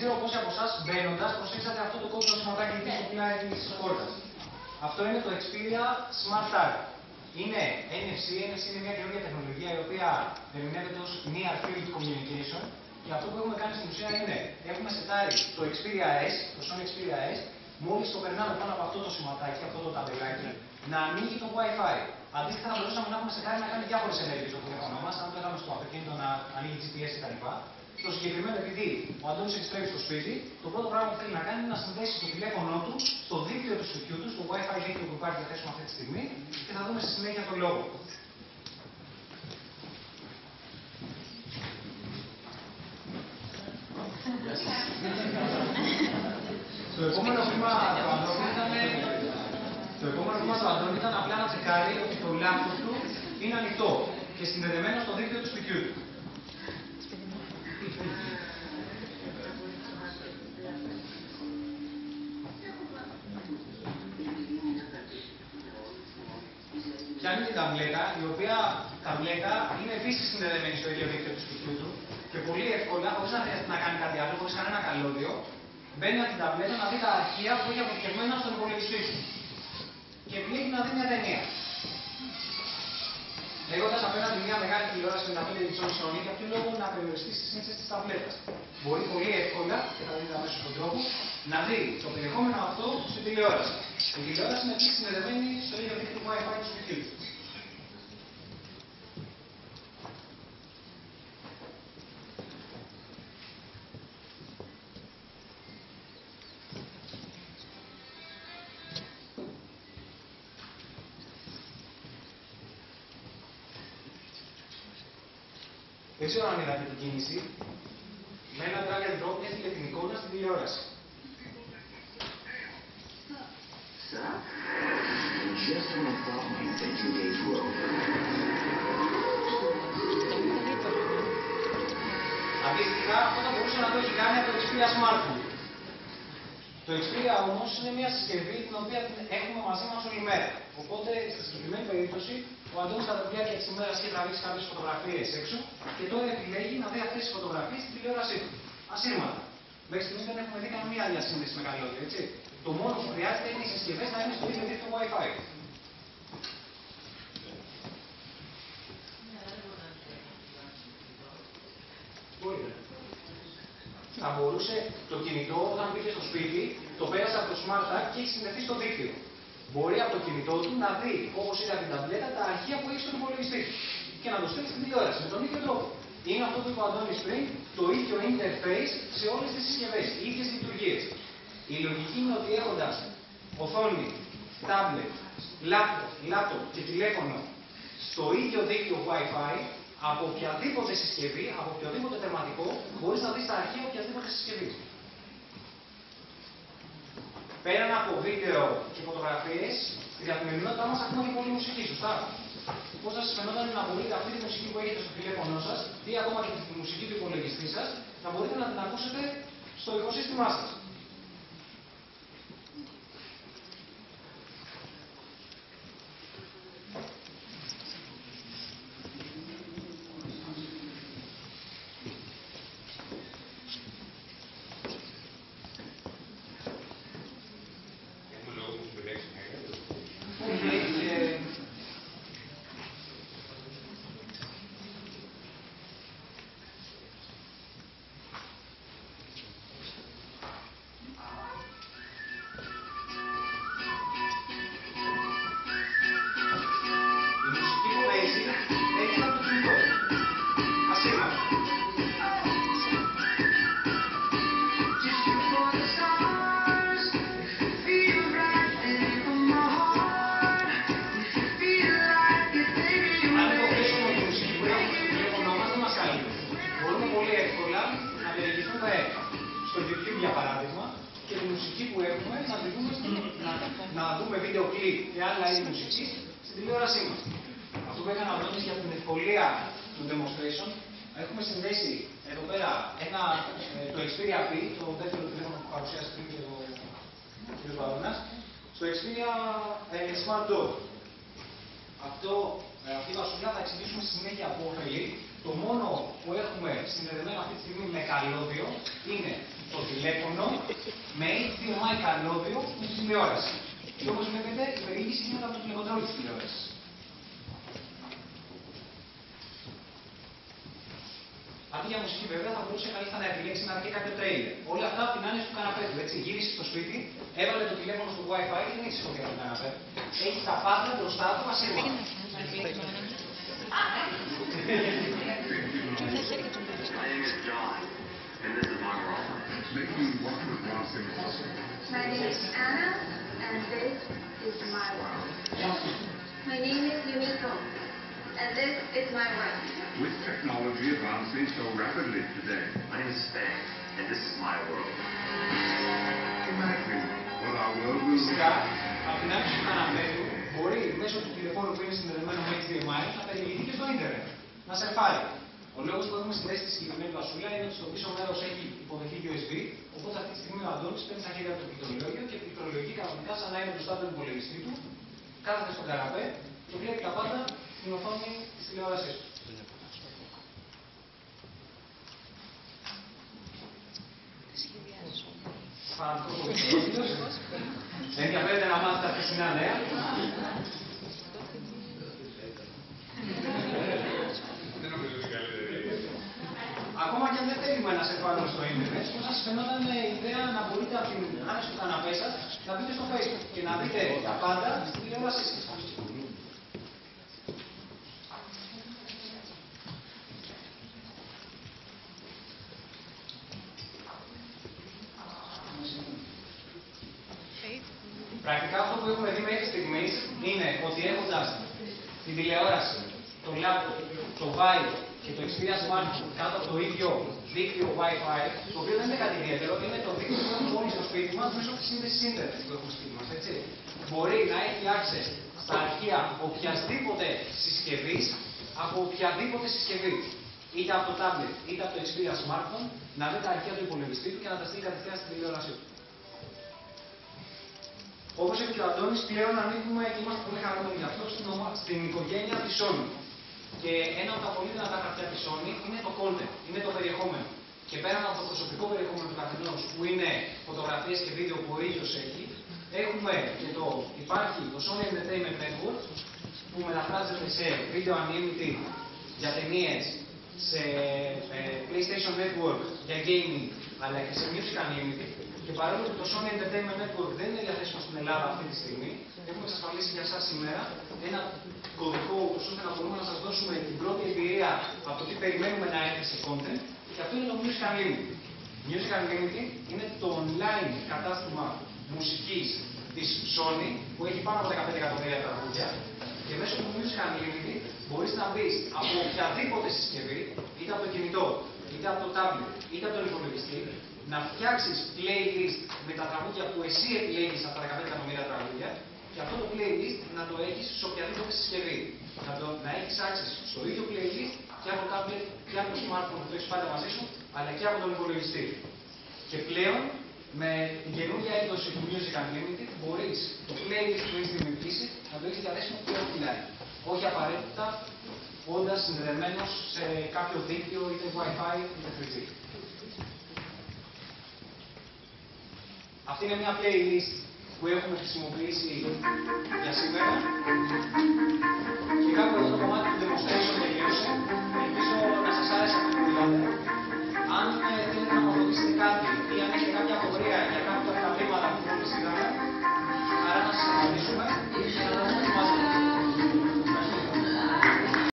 ξέρω πόσοι από εσάς μπαίνοντας προσέξατε αυτό το κόκκινο σηματάκι εκεί στο πλάι της πόρτας. Αυτό είναι το Xperia Smart Tag. Είναι NFC. NFC είναι μια καινούργια τεχνολογία η οποία ερμηνεύεται ως Near Field Communication. Και αυτό που έχουμε κάνει στην ουσία είναι έχουμε σετάρει το Xperia S, το Sony Xperia S, μόλις το περνάμε πάνω από αυτό το σηματάκι, αυτό το ταμπελάκι, να ανοίγει το Wi-Fi. Αντίθετα, θα μπορούσαμε να έχουμε σετάρει να κάνει διάφορες ενέργειες στο τηλέφωνο μας, αν το είχαμε στο αυτοκίνητο να ανοίγει GPS κτλ. Στο συγκεκριμένο, επειδή ο Αντώνης επιστρέφει στο σπίτι, το πρώτο πράγμα που θέλει να κάνει είναι να συνδέσει το τηλέφωνό του στο δίκτυο του σπιτιού του, στο Wi-Fi δίκτυο που υπάρχει διαθέσιμο αυτή τη στιγμή, και θα δούμε στη συνέχεια τον λόγο. Το επόμενο βήμα του Αντώνη ήταν απλά να τσεκάρει ότι το λάπτοπ του είναι ανοιχτό και συνδεδεμένο στο δίκτυο του σπιτιού του. Πιάνει την ταμπλέτα, η οποία ταμπλέτα είναι επίσης συνδεδεμένη στο ίδιο δίκτυο του σπιτιού του και πολύ εύκολα, χωρίς να χρειάζεται να κάνει κάτι άλλο, χωρίς κανένα καλώδιο, μπαίνει από την ταμπλέτα να δει τα αρχεία που έχει αποθηκευμένα στον υπολογιστή του. Και επιλέγει να δει μια ταινία. Έχοντας απέναντι μια μεγάλη τηλεόραση με 5 inch Sony, για ποιο λόγο να περιοριστεί στις σύνθεσες της ταμπλέτας. Μπορεί πολύ εύκολα, και θα δείτε αμέσως τον τρόπο, να δει το περιεχόμενο αυτό στην τηλεόραση. Η τηλεόραση είναι επίσης συνδεδεμένη στο ίδιο δίκτυο Wi-Fi του σπιτιού του. Δεν ξέρω αν είδατε την κίνηση. Με ένα drag and drop έστειλε την εικόνα στην τηλεόραση. Αντίστοιχα, αυτό θα μπορούσε να το έχει κάνει από το Xperia Smartphone. Το Xperia όμως είναι μια συσκευή την οποία την έχουμε μαζί μας όλη μέρα. Οπότε, στη συγκεκριμένη περίπτωση, ο Αντώνης κατά τη διάρκεια της ημέρας έχει τραβήξει κάποιες φωτογραφίες έξω και τώρα επιλέγει να δει αυτές τις φωτογραφίες στην τηλεόρασή του. Ασύρματα. Μέχρι στιγμής δεν έχουμε δει καμία διασύνδεση με καλώδιο, έτσι. Το μόνο που χρειάζεται είναι οι συσκευές να είναι στο ίδιο δίκτυο Wi-Fi. Θα μπορούσε το κινητό, όταν μπήκε στο σπίτι, το πέρασε από το Smart Tag και έχει συνδεθεί στο δίκτυο. Μπορεί από το κινητό του να δει, όπως είδα την ταμπλέτα, τα αρχεία που έχει στον υπολογιστή του και να το στείλει στην τηλεόραση με τον ίδιο τρόπο. Είναι αυτό που είπε ο Αντώνης πριν, το ίδιο interface σε όλες τις συσκευές, οι ίδιες λειτουργίες. Η λογική είναι ότι έχοντας οθόνη, tablet, laptop και τηλέφωνο στο ίδιο δίκτυο Wi-Fi, από οποιαδήποτε συσκευή, από οποιοδήποτε τερματικό, μπορείς να δεις τα αρχεία οποιαδήποτε συσκευή. Πέραν από βίντεο και φωτογραφίες, στην καθημερινότητά μας ακούμε και πολύ μουσική, σωστά. Πώς θα σας φαινόταν να μπορείτε αυτή τη μουσική που έχετε στο τηλέφωνο σας ή ακόμα και τη μουσική του υπολογιστή σας, να μπορείτε να την ακούσετε στο ηχοσύστημά σας. Να δούμε βίντεο κλιπ και άλλα είδη μουσικής στην τηλεόρασή μας. Αυτό που έκανε ο Αντώνης για την ευκολία του demonstration, έχουμε συνδέσει εδώ πέρα το Xperia P, το δεύτερο τηλέφωνο που παρουσιάζει πριν και ο κ. Βαρώνας, στο Xperia Smart Door. Αυτή η βασουλιά θα εξηγήσουμε στη συνέχεια από ωφελεί. Το μόνο που έχουμε συνδεδεμένο αυτή τη στιγμή με καλώδιο είναι στο τηλέφωνο με HDMI καλώδιο με τη τηλεόραση. Και όπως βλέπετε, η περιήγηση γίνεται από το τηλεκοντρόλ της τηλεόρασης. Αντί για μουσική, βέβαια, θα μπορούσε καλύτερα να επιλέξει να δει και κάποιο τρέιλερ. Όλα αυτά από την άνοια του καναπέ του. Έτσι, γύρισε στο σπίτι, έβαλε το τηλέφωνο στο Wi-Fi και δεν έχει σηκωθεί από τον καναπέ. Έχει τα πάντα μπροστά του ασύρματα. My name is Anna, and this is my world. My name is Yumiko, and this is my world. With technology advancing so rapidly today, My name is Fang, and this is my world. imagine what our world will look Φυσικά, like. από την άνοια του καναπέ του μπορεί μέσω του τηλεφώνου που είναι συνδεδεμένο με HDMI να περιηγηθεί και στο ίντερνετ, να σερφάρει. Ο λόγος που έχουμε συνδέσει τη συγκεκριμένη βασούλα είναι ότι στο πίσω μέρος έχει υποδοχή USB, οπότε αυτή τη στιγμή ο Αντώνης παίρνει στα χέρια του το πληκτρολόγιο και πληκτρολογεί κανονικά σαν να είναι μπροστά από τον υπολογιστή του, κάθεται στον καναπέ και βλέπει τα πάντα στην οθόνη της τηλεόρασής του. Ενδιαφέρεται να μάθετε αυτή τη νέα. Ακόμα και αν δεν θέλουμε να σε πάρουμε στο ίντερνετ, θα σας φαινόταν η ιδέα να μπορείτε από την άνοιξη του καναπέ σας να μπείτε στο Facebook και να δείτε τα πάντα στην τηλεόρασή σας. Πρακτικά αυτό που έχουμε δει μέχρι στιγμής είναι ότι έχοντας την τηλεόραση, το laptop, το Vibe και το Xperia Smartphone κάτω από το ίδιο δίκτυο Wi-Fi, το οποίο δεν είναι κάτι ιδιαίτερο, είναι το δίκτυο που έχουμε όλοι στο σπίτι μας μέσω της σύνδεσης ίντερνετ που έχουμε στο σπίτι μας, έτσι. Μπορεί να έχει access στα αρχεία οποιασδήποτε συσκευής, από οποιαδήποτε συσκευή. Είτε από το tablet, είτε από το Xperia Smartphone, να δει τα αρχεία του υπολογιστή του και να τα στείλει κατευθείαν στην τηλεόρασή του. Όπως είπε και ο Αντώνης, πλέον ανήκουμε και είμαστε πολύ χαρούμενοι γι' αυτό στην οικογένεια της Sony. Και ένα από τα πολύ δυνατά χαρτιά της Sony είναι το content, είναι το περιεχόμενο. Και πέραν από το προσωπικό περιεχόμενο του καθενός, που είναι φωτογραφίες και βίντεο που ο ίδιος έχει, έχουμε και υπάρχει το Sony Entertainment Network, που μεταφράζεται σε Video Unlimited για ταινίες, σε PlayStation Network για gaming, αλλά και σε Music Unlimited. Και παρόλο που το Sony Entertainment Network δεν είναι διαθέσιμο στην Ελλάδα αυτή τη στιγμή, έχουμε εξασφαλίσει για εσάς σήμερα ένα κωδικό ώστε να μπορούμε να σας δώσουμε την πρώτη εμπειρία από το τι περιμένουμε να έρθει σε content, και αυτό είναι το Music Unlimited. Music Unlimited είναι το online κατάστημα μουσικής της Sony που έχει πάνω από 15 εκατομμύρια τραγούδια, και μέσω του Music Unlimited μπορείς να μπεις από οποιαδήποτε συσκευή, είτε από το κινητό, είτε από το tablet, είτε από τον υπολογιστή, να φτιάξεις playlist με τα τραγούδια που εσύ επιλέγεις από τα 15 εκατομμύρια τραγούδια, και αυτό το playlist να το έχεις σε οποιαδήποτε συσκευή. Να έχεις access στο ίδιο playlist και από το tablet και από το smartphone που το έχεις πάντα μαζί σου, αλλά και από τον υπολογιστή. Και πλέον, με την καινούργια έκδοση του Music Unlimited, μπορείς το playlist που έχεις δημιουργήσει να το έχεις διαθέσιμο και offline. Όχι απαραίτητα όντας συνδεδεμένος σε κάποιο δίκτυο, είτε Wi-Fi είτε 3G. Αυτή είναι μια playlist που έχουμε χρησιμοποιήσει για σήμερα. Και κάπου αυτό το κομμάτι του demonstration τελειώσει.